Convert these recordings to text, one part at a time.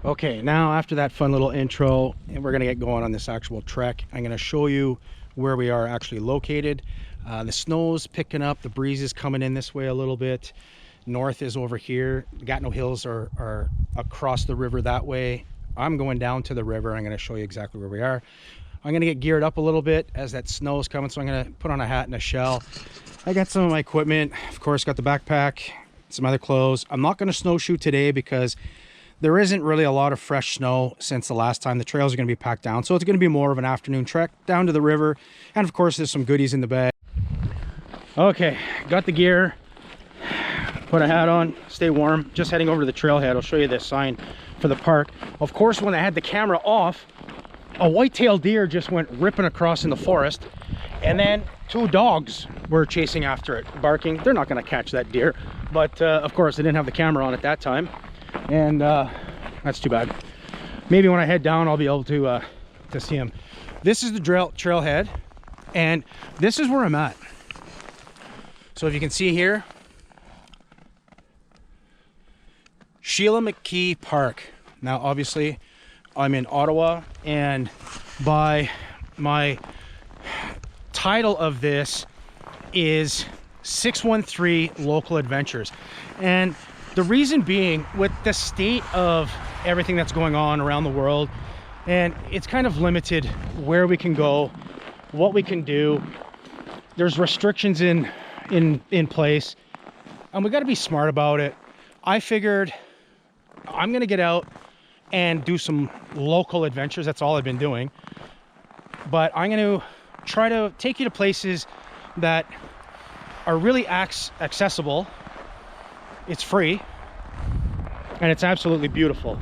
Okay, now after that fun little intro, and we're gonna get going on this actual trek. I'm gonna show you where we are actually located. The snow's picking up, the breeze is coming in this way a little bit. North is over here. The Gatineau Hills are across the river that way. I'm going down to the river. I'm gonna show you exactly where we are. I'm gonna get geared up a little bit as that snow is coming, so I'm gonna put on a hat and a shell. I got some of my equipment, of course, got the backpack, some other clothes. I'm not gonna snowshoe today because there isn't really a lot of fresh snow since the last time. The trails are going to be packed down, so it's going to be more of an afternoon trek down to the river. And of course, there's some goodies in the bag. Okay, got the gear, put a hat on, stay warm. Just heading over to the trailhead. I'll show you this sign for the park. Of course, when I had the camera off, a white-tailed deer just went ripping across in the forest, and then two dogs were chasing after it, barking. They're not going to catch that deer, but of course, I didn't have the camera on at that time. And that's too bad. Maybe when I head down, I'll be able to see him. This is the trailhead, and this is where I'm at. So if you can see here, Sheila McKee Park. Now, obviously, I'm in Ottawa, and by my title of this is 613 Local Adventures. And the reason being, with the state of everything that's going on around the world, and it's kind of limited where we can go, what we can do. There's restrictions in place, and we got to be smart about it. I figured I'm gonna get out and do some local adventures. That's all I've been doing, but I'm gonna try to take you to places that are really accessible. It's free, and it's absolutely beautiful.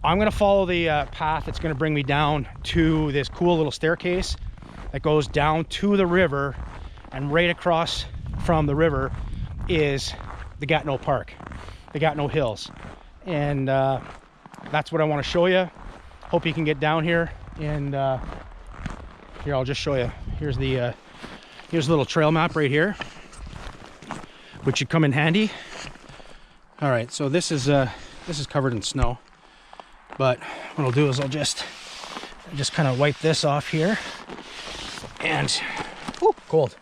I'm gonna follow the path that's gonna bring me down to this cool little staircase that goes down to the river, and right across from the river is the Gatineau Park, the Gatineau Hills. And that's what I wanna show you. Hope you can get down here, and here, I'll just show you. Here's the little trail map right here, which should come in handy. All right, so this is covered in snow, but what I'll do is I'll just kind of wipe this off here, and ooh, cold.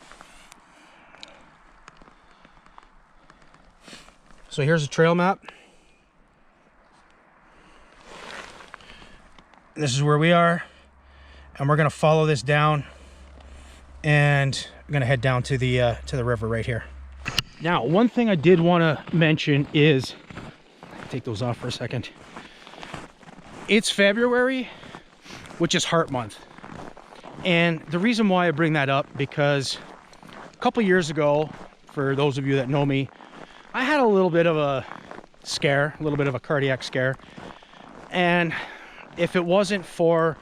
So here's a trail map. This is where we are, and we're gonna follow this down, and I'm gonna head down to the river right here. Now, one thing I did want to mention is, take those off for a second. It's February, which is Heart Month. And the reason why I bring that up, because a couple years ago, for those of you that know me, I had a little bit of a scare, a little bit of a cardiac scare. And if it wasn't for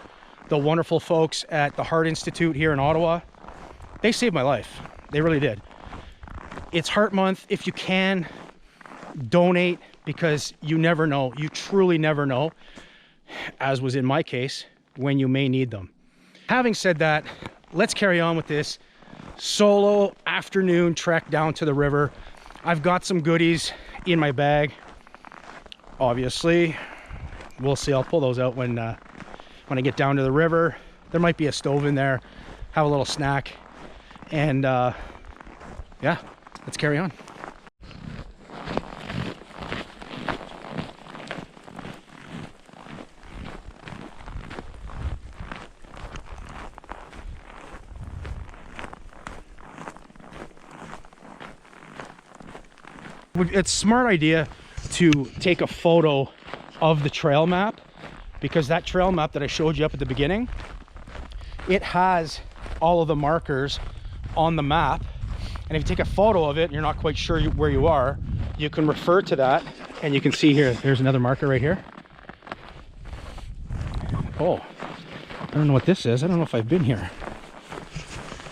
the wonderful folks at the Heart Institute here in Ottawa, they saved my life. They really did. It's Heart Month. If you can, donate, because you never know. You truly never know, as was in my case, when you may need them. Having said that, let's carry on with this solo afternoon trek down to the river. I've got some goodies in my bag. Obviously, we'll see. I'll pull those out when I get down to the river. There might be a stove in there. Have a little snack, and yeah. Let's carry on. It's a smart idea to take a photo of the trail map, because that trail map that I showed you up at the beginning, it has all of the markers on the map. And if you take a photo of it and you're not quite sure where you are, you can refer to that, and you can see here, there's another marker right here. Oh, I don't know what this is. I don't know if I've been here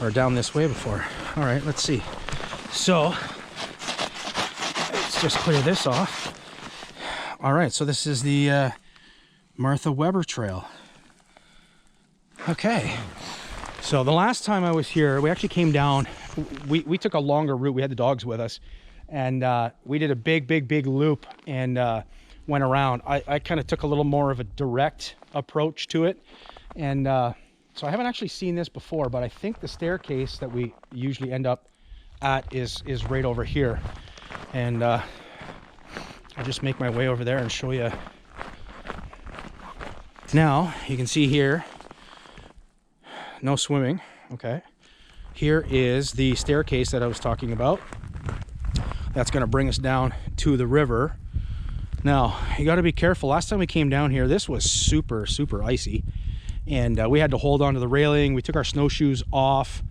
or down this way before. All right, let's see. So let's just clear this off. All right, so this is the Martha Weber Trail. Okay, so the last time I was here, we actually came down. We took a longer route. We had the dogs with us, and we did a big loop, and went around. I kind of took a little more of a direct approach to it. And so I haven't actually seen this before, but I think the staircase that we usually end up at is right over here. And I'll just make my way over there and show you. Now you can see here, no swimming. Okay, here is the staircase that I was talking about. That's going to bring us down to the river. Now you got to be careful. Last time we came down here, this was super icy, and we had to hold on to the railing. We took our snowshoes off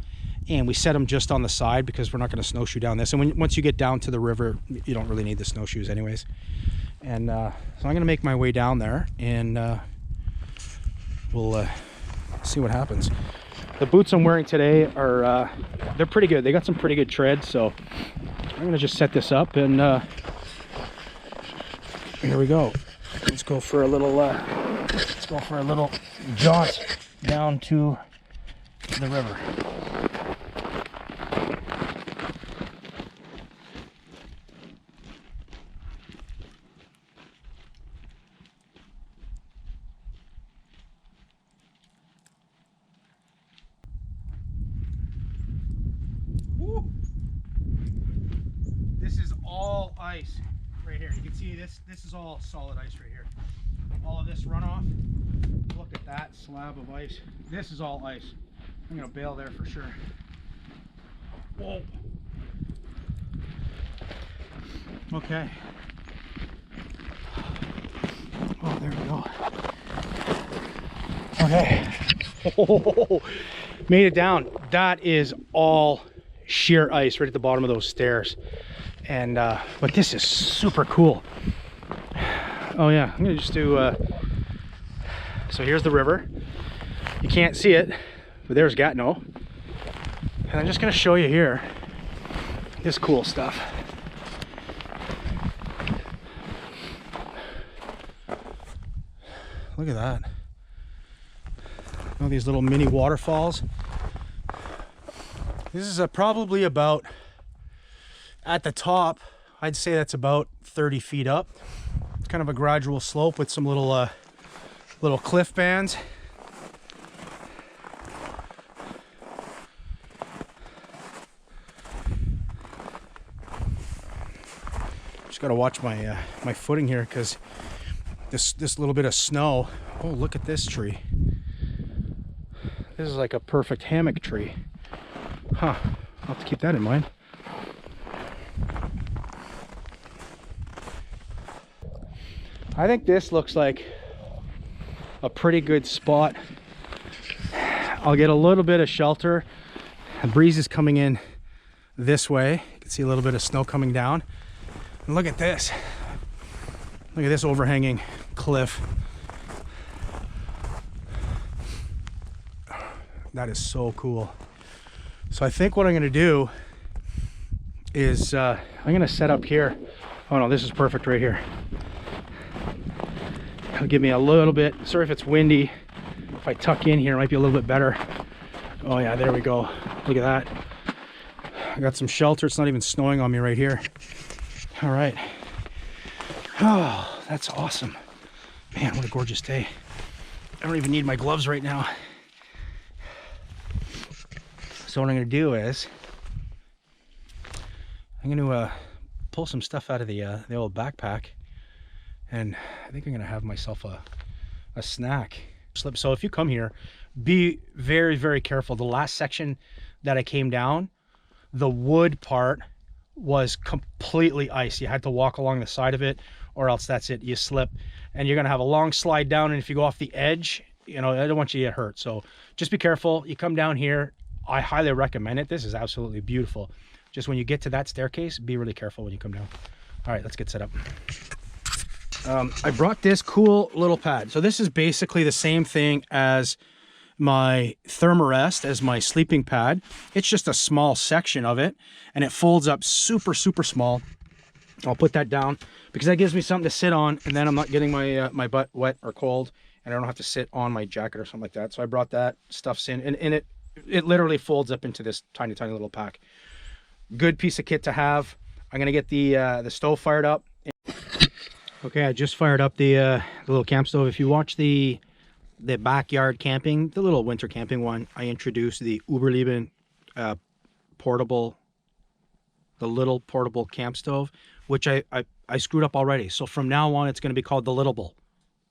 and we set them just on the side because we're not going to snowshoe down this. And once you get down to the river, you don't really need the snowshoes anyways. And so I'm going to make my way down there, and we'll see what happens. The boots I'm wearing today are they're pretty good. They got some pretty good tread, so I'm going to just set this up, and here we go. Let's go for a little jaunt down to the river. This is all ice right here. You can see this is all solid ice right here. All of this runoff, look at that slab of ice. This is all ice. I'm gonna bail there for sure. Whoa. Okay. Oh, there we go. Okay. Oh, made it down. That is all sheer ice right at the bottom of those stairs. And but this is super cool. Oh yeah, I'm gonna just do so here's the river. You can't see it, but there's Gatineau. And I'm just gonna show you here this cool stuff. Look at that. All these little mini waterfalls. This is probably about, at the top, I'd say that's about 30 feet up. It's kind of a gradual slope with some little little cliff bands. Just got to watch my my footing here, because this little bit of snow. Oh, look at this tree. This is like a perfect hammock tree. Huh, I'll have to keep that in mind. I think this looks like a pretty good spot. I'll get a little bit of shelter. The breeze is coming in this way. You can see a little bit of snow coming down. And look at this. Look at this overhanging cliff. That is so cool. So I think what I'm gonna do is I'm gonna set up here. Oh no, this is perfect right here. It'll give me a little bit, sorry if it's windy. If I tuck in here, it might be a little bit better. Oh yeah, there we go. Look at that. I got some shelter. It's not even snowing on me right here. All right. Oh, that's awesome. Man, what a gorgeous day. I don't even need my gloves right now. So what I'm gonna do is I'm gonna pull some stuff out of the old backpack, and I think I'm gonna have myself a snack. So if you come here, be very careful. The last section that I came down, the wood part was completely ice. You had to walk along the side of it, or else that's it, you slip, and you're gonna have a long slide down, and if you go off the edge, you know, I don't want you to get hurt. So just be careful. You come down here, I highly recommend it. This is absolutely beautiful. Just when you get to that staircase, be really careful when you come down. All right, let's get set up. I brought this cool little pad. So this is basically the same thing as my Thermarest, as my sleeping pad. It's just a small section of it, and it folds up super small. I'll put that down because that gives me something to sit on, and then I'm not getting my my butt wet or cold, and I don't have to sit on my jacket or something like that. So I brought that, stuffs in, and it literally folds up into this tiny little pack. Good piece of kit to have. I'm gonna get the stove fired up. Okay, I just fired up the little camp stove. If you watch the backyard camping, the little winter camping one, I introduced the Uberleben portable, the little portable camp stove, which I screwed up already. So from now on, it's going to be called the Little Bull.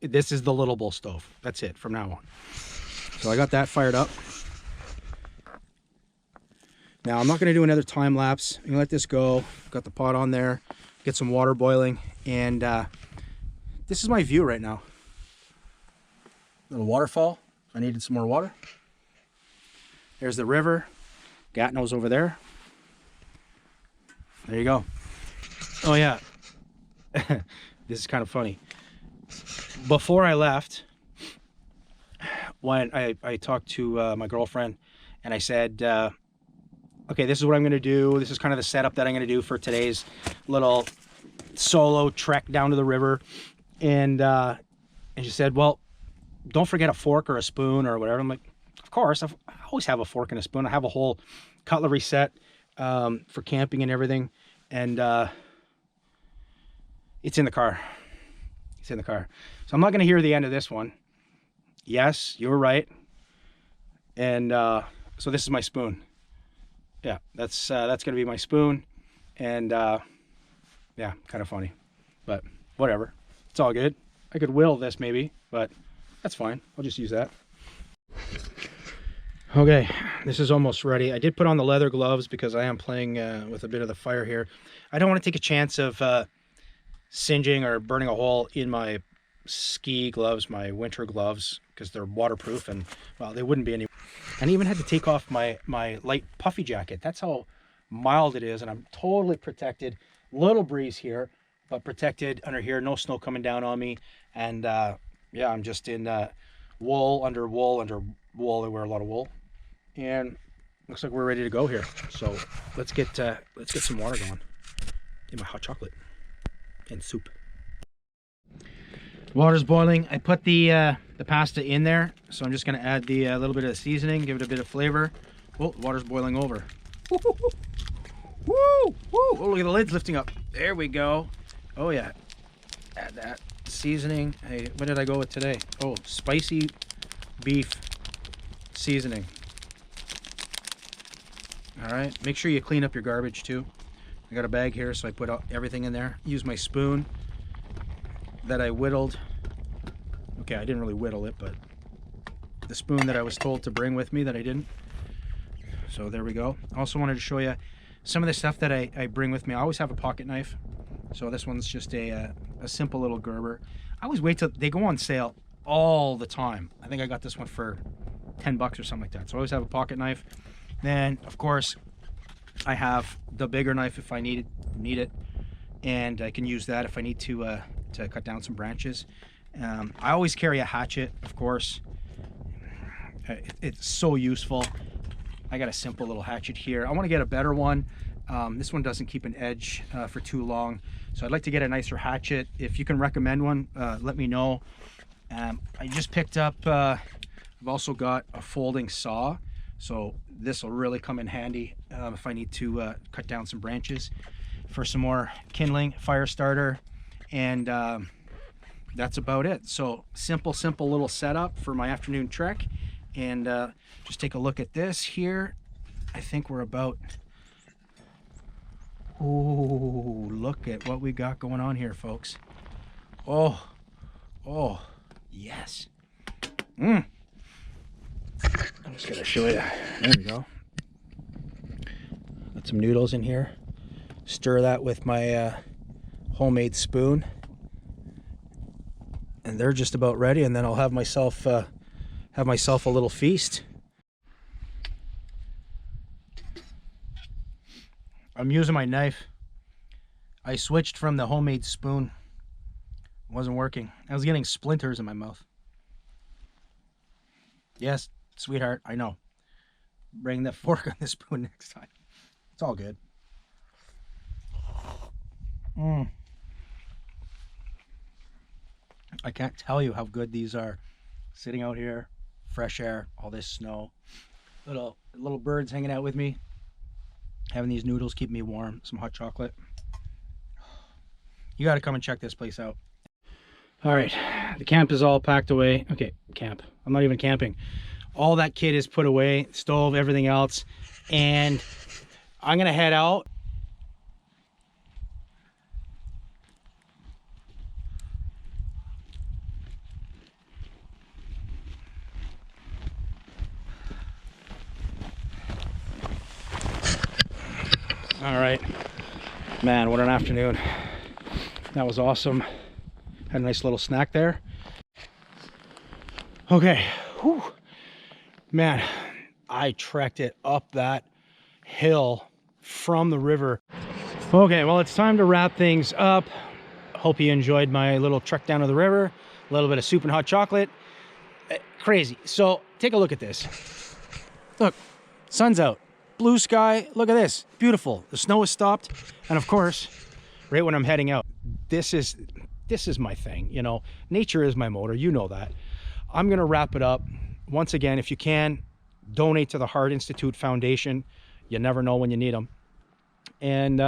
This is the Little Bull stove. That's it from now on. So I got that fired up. Now I'm not going to do another time lapse. I'm going to let this go. Got the pot on there. Get some water boiling, and this is my view right now. Little waterfall. I needed some more water. There's the river. Gatineau's over there. There you go. Oh yeah. This is kind of funny. Before I left, when I talked to my girlfriend, and I said, okay, this is what I'm going to do. This is kind of the setup that I'm going to do for today's little solo trek down to the river. And she said, well, don't forget a fork or a spoon or whatever. I'm like, of course, I always have a fork and a spoon. I have a whole cutlery set for camping and everything. And it's in the car. It's in the car. So I'm not going to hear the end of this one. Yes, you were right. And so this is my spoon. Yeah, that's going to be my spoon. And yeah, kind of funny, but whatever. It's all good. I could whittle this maybe, but that's fine. I'll just use that. Okay, this is almost ready. I did put on the leather gloves because I am playing with a bit of the fire here. I don't want to take a chance of singeing or burning a hole in my ski gloves, my winter gloves, because they're waterproof, and well, they wouldn't be any. And I even had to take off my light puffy jacket. That's how mild it is, and I'm totally protected. Little breeze here, but protected under here. No snow coming down on me. And yeah, I'm just in wool under wool under wool. I wear a lot of wool, and looks like we're ready to go here. So let's get some water going in my hot chocolate and soup. Water's boiling. I put the pasta in there, so I'm just going to add the little bit of the seasoning, give it a bit of flavor. Oh, water's boiling over. Woo, woo, woo. Woo, woo. Oh, look at the lid's lifting up. There we go. Oh yeah. Add that seasoning. Hey, what did I go with today? Oh, spicy beef seasoning. All right. Make sure you clean up your garbage too. I got a bag here, so I put everything in there. Use my spoon that I whittled. Okay, I didn't really whittle it, but the spoon that I was told to bring with me that I didn't. So there we go. Also wanted to show you some of the stuff that I bring with me. I always have a pocket knife. So this one's just a simple little Gerber. I always wait till they go on sale all the time. I think I got this one for 10 bucks or something like that. So I always have a pocket knife. Then of course I have the bigger knife if I need it, and I can use that if I need to cut down some branches. I always carry a hatchet, of course. It's so useful. I got a simple little hatchet here. I want to get a better one. This one doesn't keep an edge for too long, so I'd like to get a nicer hatchet. If you can recommend one, let me know. I just picked up, I've also got a folding saw, so this will really come in handy if I need to cut down some branches for some more kindling, fire starter, and that's about it. So simple little setup for my afternoon trek. And just take a look at this here. I think we're about, oh, look at what we got going on here, folks. Oh, yes. I'm just gonna show you. There we go. Got some noodles in here. Stir that with my homemade spoon, and they're just about ready. And then I'll have myself a little feast. I'm using my knife. I switched from the homemade spoon. It wasn't working. I was getting splinters in my mouth. Yes, sweetheart, I know. Bring the fork on the spoon next time. It's all good. I can't tell you how good these are. Sitting out here, fresh air, all this snow, little birds hanging out with me, having these noodles keep me warm, some hot chocolate. You got to come and check this place out. All right, the camp is all packed away. Okay, camp. I'm not even camping. All that kit is put away, stove, everything else. And I'm gonna head out. All right, man, what an afternoon. That was awesome. Had a nice little snack there. Okay, whew. Man, I trekked it up that hill from the river. Okay, well, it's time to wrap things up. Hope you enjoyed my little trek down to the river. A little bit of soup and hot chocolate. Crazy. So take a look at this. Look, sun's out, blue sky. Look at this, beautiful. The snow has stopped, and of course, right when I'm heading out, this is my thing. You know, nature is my motor. You know that. I'm gonna wrap it up. Once again, if you can, donate to the Heart Institute Foundation. You never know when you need them. And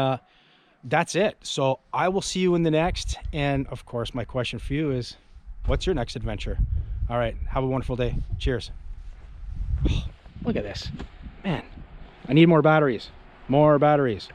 that's it. So I will see you in the next. And of course, my question for you is, what's your next adventure? All right, have a wonderful day. Cheers. Oh, look at this, man. I need more batteries. More batteries.